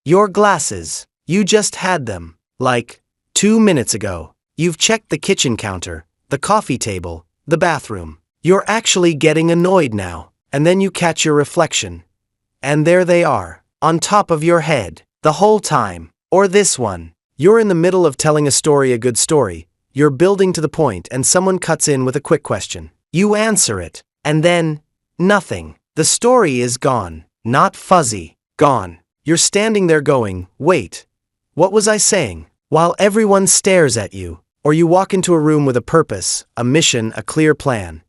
Your glasses. You just had them. Like 2 minutes ago. You've checked the kitchen counter, the coffee table, the bathroom. You're actually getting annoyed now. And then you catch your reflection. And there they are, on top of your head, the whole time. Or this one. You're in the middle of telling a good story. You're building to the point and someone cuts in with a quick question. You answer it. And then, nothing. The story is gone. Not fuzzy. Gone. You're standing there going, wait. What was I saying? While everyone stares at you. Or you walk into a room with a purpose, a mission, a clear plan.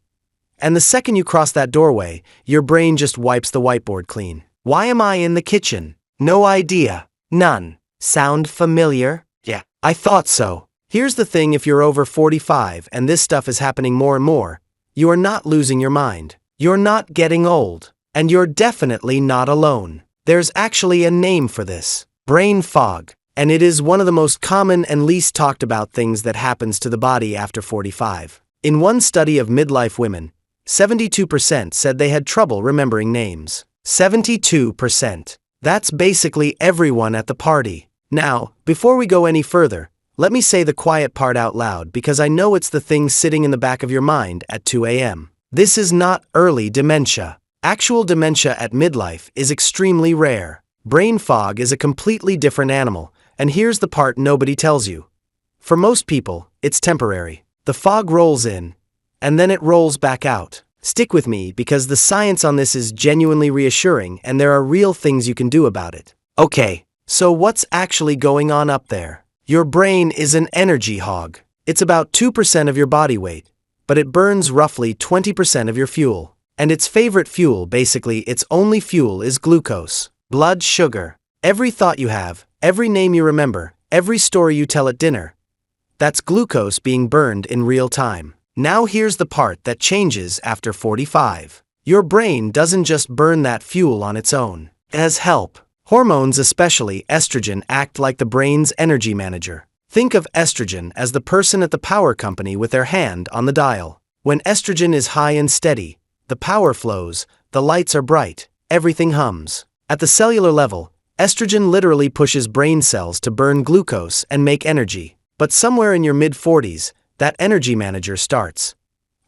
And the second you cross that doorway, your brain just wipes the whiteboard clean. Why am I in the kitchen? No idea. None. Sound familiar? Yeah. I thought so. Here's the thing, if you're over 45 and this stuff is happening more and more, you are not losing your mind. You're not getting old. And you're definitely not alone. There's actually a name for this. Brain fog. And it is one of the most common and least talked about things that happens to the body after 45. In one study of midlife women, 72% said they had trouble remembering names. 72%. That's basically everyone at the party. Now, before we go any further, let me say the quiet part out loud because I know it's the thing sitting in the back of your mind at 2 a.m. This is not early dementia. Actual dementia at midlife is extremely rare. Brain fog is a completely different animal, and here's the part nobody tells you. For most people, it's temporary. The fog rolls in, and then it rolls back out. Stick with me because the science on this is genuinely reassuring and there are real things you can do about it. Okay, so what's actually going on up there? Your brain is an energy hog. It's about 2% of your body weight, but it burns roughly 20% of your fuel. And its favorite fuel, basically its only fuel, is glucose, blood sugar. Every thought you have, every name you remember, every story you tell at dinner, that's glucose being burned in real time. Now here's the part that changes after 45. Your brain doesn't just burn that fuel on its own. It has help. Hormones, especially estrogen, act like the brain's energy manager. Think of estrogen as the person at the power company with their hand on the dial. When estrogen is high and steady, the power flows, the lights are bright, everything hums. At the cellular level, estrogen literally pushes brain cells to burn glucose and make energy. But somewhere in your mid-40s, that energy manager starts.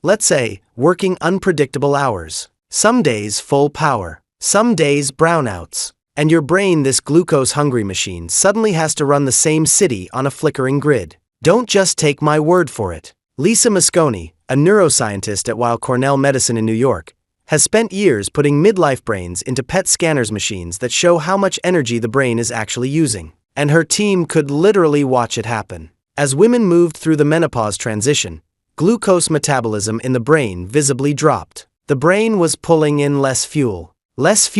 Let's say, working unpredictable hours. Some days full power. Some days brownouts. And your brain, this glucose-hungry machine, suddenly has to run the same city on a flickering grid. Don't just take my word for it. Lisa Mosconi, a neuroscientist at Weill Cornell Medicine in New York, has spent years putting midlife brains into PET scanners machines that show how much energy the brain is actually using. And her team could literally watch it happen. As women moved through the menopause transition, glucose metabolism in the brain visibly dropped. The brain was pulling in less fuel, less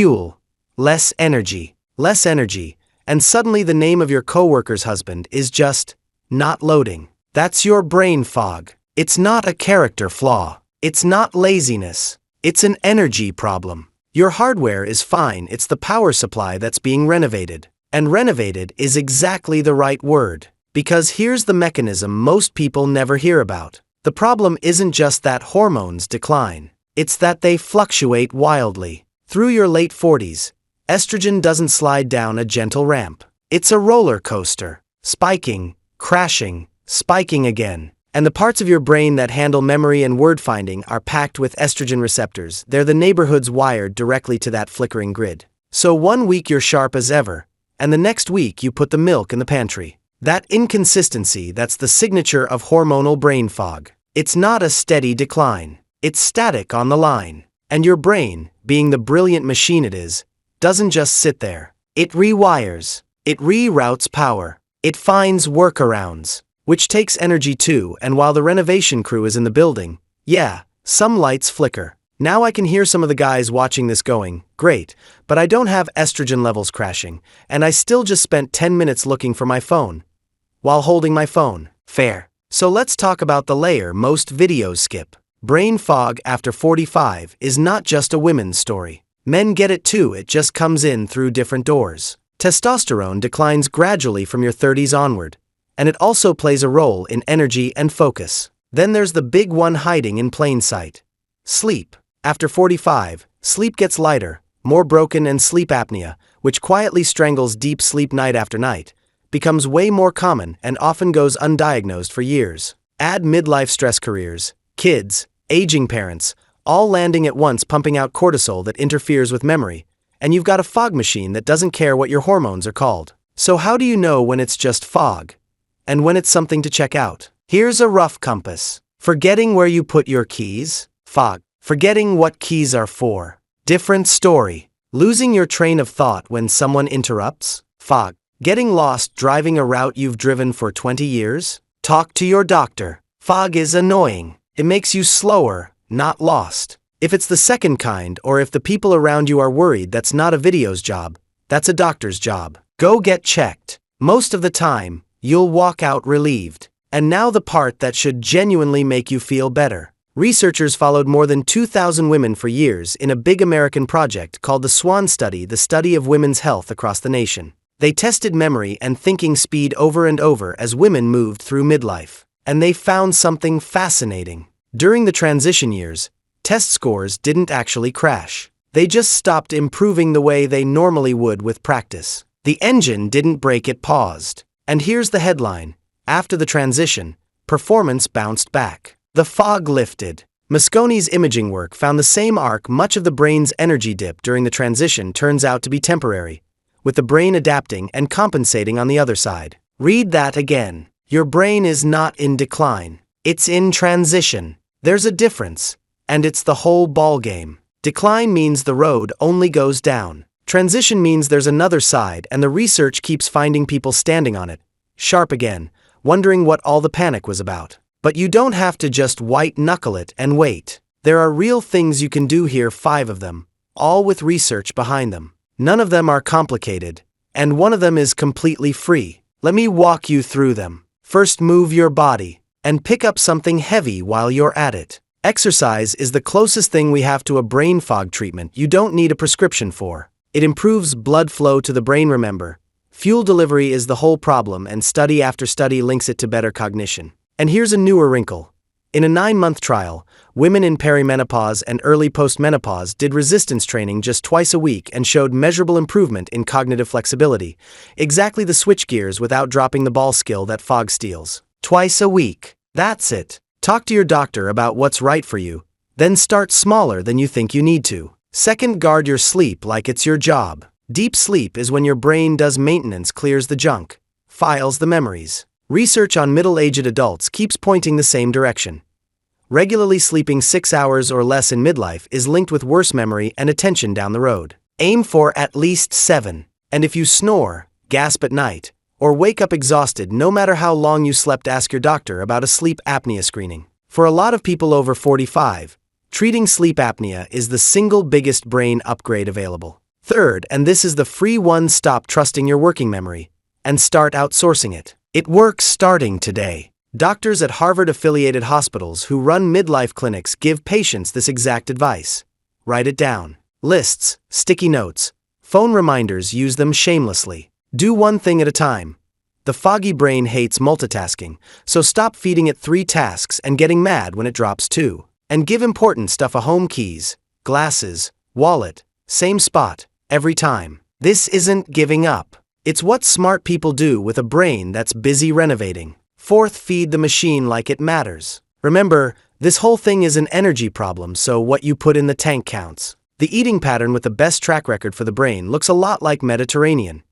energy, and suddenly the name of your coworker's husband is just not loading. That's your brain fog. It's not a character flaw. It's not laziness. It's an energy problem. Your hardware is fine, it's the power supply that's being renovated. And renovated is exactly the right word. Because here's the mechanism most people never hear about. The problem isn't just that hormones decline. It's that they fluctuate wildly. Through your late 40s, estrogen doesn't slide down a gentle ramp. It's a roller coaster. Spiking, crashing, spiking again. And the parts of your brain that handle memory and word finding are packed with estrogen receptors. They're the neighborhoods wired directly to that flickering grid. So one week you're sharp as ever, and the next week you put the milk in the pantry. That inconsistency, that's the signature of hormonal brain fog. It's not a steady decline. It's static on the line. And your brain, being the brilliant machine it is, doesn't just sit there. It rewires. It reroutes power. It finds workarounds, which takes energy too, and while the renovation crew is in the building, yeah, some lights flicker. Now I can hear some of the guys watching this going, great, but I don't have estrogen levels crashing, and I still just spent 10 minutes looking for my phone. While holding my phone. Fair. So let's talk about the layer most videos skip. Brain fog after 45 is not just a women's story. Men get it too, it just comes in through different doors. Testosterone declines gradually from your 30s onward, and it also plays a role in energy and focus. Then there's the big one hiding in plain sight. Sleep. After 45, sleep gets lighter, more broken, and sleep apnea, which quietly strangles deep sleep night after night, becomes way more common and often goes undiagnosed for years. Add midlife stress, careers, kids, aging parents, all landing at once pumping out cortisol that interferes with memory, and you've got a fog machine that doesn't care what your hormones are called. So how do you know when it's just fog? And when it's something to check out? Here's a rough compass. Forgetting where you put your keys? Fog. Forgetting what keys are for? Different story. Losing your train of thought when someone interrupts? Fog. Getting lost driving a route you've driven for 20 years? Talk to your doctor. Fog is annoying. It makes you slower, not lost. If it's the second kind, or if the people around you are worried, that's not a video's job, that's a doctor's job. Go get checked. Most of the time, you'll walk out relieved. And now the part that should genuinely make you feel better. Researchers followed more than 2,000 women for years in a big American project called the SWAN study, the study of women's health across the nation. They tested memory and thinking speed over and over as women moved through midlife. And they found something fascinating. During the transition years, test scores didn't actually crash. They just stopped improving the way they normally would with practice. The engine didn't break, it paused. And here's the headline. After the transition, performance bounced back. The fog lifted. Mosconi's imaging work found the same arc. Much of the brain's energy dip during the transition turns out to be temporary, with the brain adapting and compensating on the other side. Read that again. Your brain is not in decline. It's in transition. There's a difference, and it's the whole ballgame. Decline means the road only goes down. Transition means there's another side, and the research keeps finding people standing on it, sharp again, wondering what all the panic was about. But you don't have to just white-knuckle it and wait. There are real things you can do here, 5 of them, all with research behind them. None of them are complicated, and one of them is completely free. Let me walk you through them. First, move your body, and pick up something heavy while you're at it. Exercise is the closest thing we have to a brain fog treatment you don't need a prescription for. It improves blood flow to the brain, remember. Fuel delivery is the whole problem, and study after study links it to better cognition. And here's a newer wrinkle. In a 9-month trial, women in perimenopause and early postmenopause did resistance training just twice a week and showed measurable improvement in cognitive flexibility, exactly the switch gears without dropping the ball skill that fog steals. Twice a week. That's it. Talk to your doctor about what's right for you, then start smaller than you think you need to. Second, guard your sleep like it's your job. Deep sleep is when your brain does maintenance, clears the junk, files the memories. Research on middle-aged adults keeps pointing the same direction. Regularly sleeping 6 hours or less in midlife is linked with worse memory and attention down the road. Aim for at least 7. And if you snore, gasp at night, or wake up exhausted no matter how long you slept, ask your doctor about a sleep apnea screening. For a lot of people over 45, treating sleep apnea is the single biggest brain upgrade available. Third, and this is the free one, stop trusting your working memory and start outsourcing it. It works starting today. Doctors at Harvard-affiliated hospitals who run midlife clinics give patients this exact advice. Write it down. Lists, sticky notes, phone reminders, use them shamelessly. Do one thing at a time. The foggy brain hates multitasking, so stop feeding it 3 tasks and getting mad when it drops 2. And give important stuff a home: keys, glasses, wallet, same spot, every time. This isn't giving up. It's what smart people do with a brain that's busy renovating. Fourth, feed the machine like it matters. Remember, this whole thing is an energy problem, so what you put in the tank counts. The eating pattern with the best track record for the brain looks a lot like Mediterranean.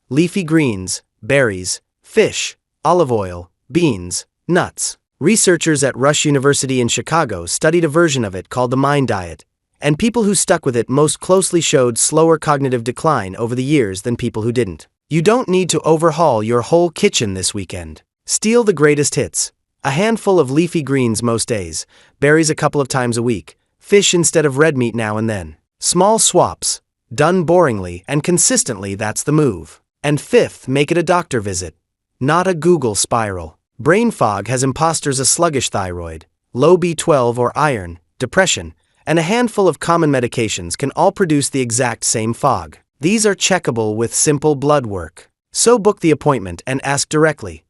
Leafy greens, berries, fish, olive oil, beans, nuts. Researchers at Rush University in Chicago studied a version of it called the Mind Diet, and people who stuck with it most closely showed slower cognitive decline over the years than people who didn't. You don't need to overhaul your whole kitchen this weekend. Steal the greatest hits. A handful of leafy greens most days, berries a couple of times a week, fish instead of red meat now and then. Small swaps, done boringly and consistently, that's the move. And fifth, make it a doctor visit, not a Google spiral. Brain fog has imposters: a sluggish thyroid, low B12 or iron, depression, and a handful of common medications can all produce the exact same fog. These are checkable with simple blood work. So book the appointment and ask directly.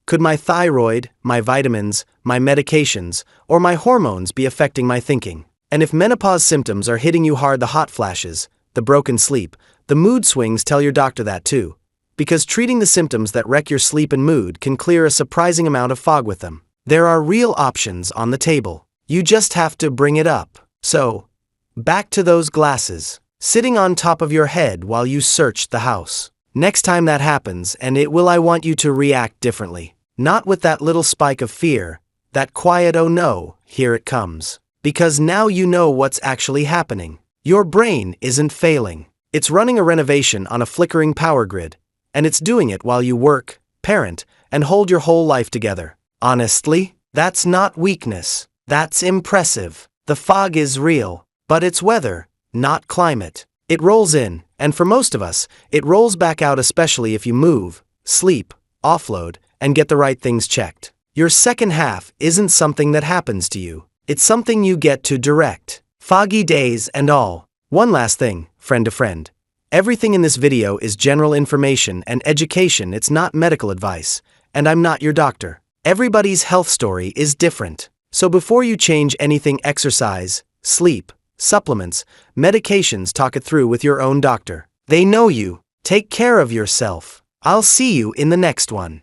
Could my thyroid, my vitamins, my medications, or my hormones be affecting my thinking? And if menopause symptoms are hitting you hard, the hot flashes, the broken sleep, the mood swings tell your doctor that too, because treating the symptoms that wreck your sleep and mood can clear a surprising amount of fog with them. There are real options on the table. You just have to bring it up. So, back to those glasses, sitting on top of your head while you search the house. Next time that happens, and it will, I want you to react differently. Not with that little spike of fear, that quiet oh no, here it comes. Because now you know what's actually happening. Your brain isn't failing. It's running a renovation on a flickering power grid, and it's doing it while you work, parent, and hold your whole life together. Honestly, that's not weakness. That's impressive. The fog is real, but it's weather, not climate. It rolls in, and for most of us, it rolls back out, especially if you move, sleep, offload, and get the right things checked. Your second half isn't something that happens to you. It's something you get to direct. Foggy days and all. One last thing, friend to friend. Everything in this video is general information and education. It's not medical advice, and I'm not your doctor. Everybody's health story is different. So before you change anything, exercise, sleep, supplements, medications, talk it through with your own doctor. They know you. Take care of yourself. I'll see you in the next one.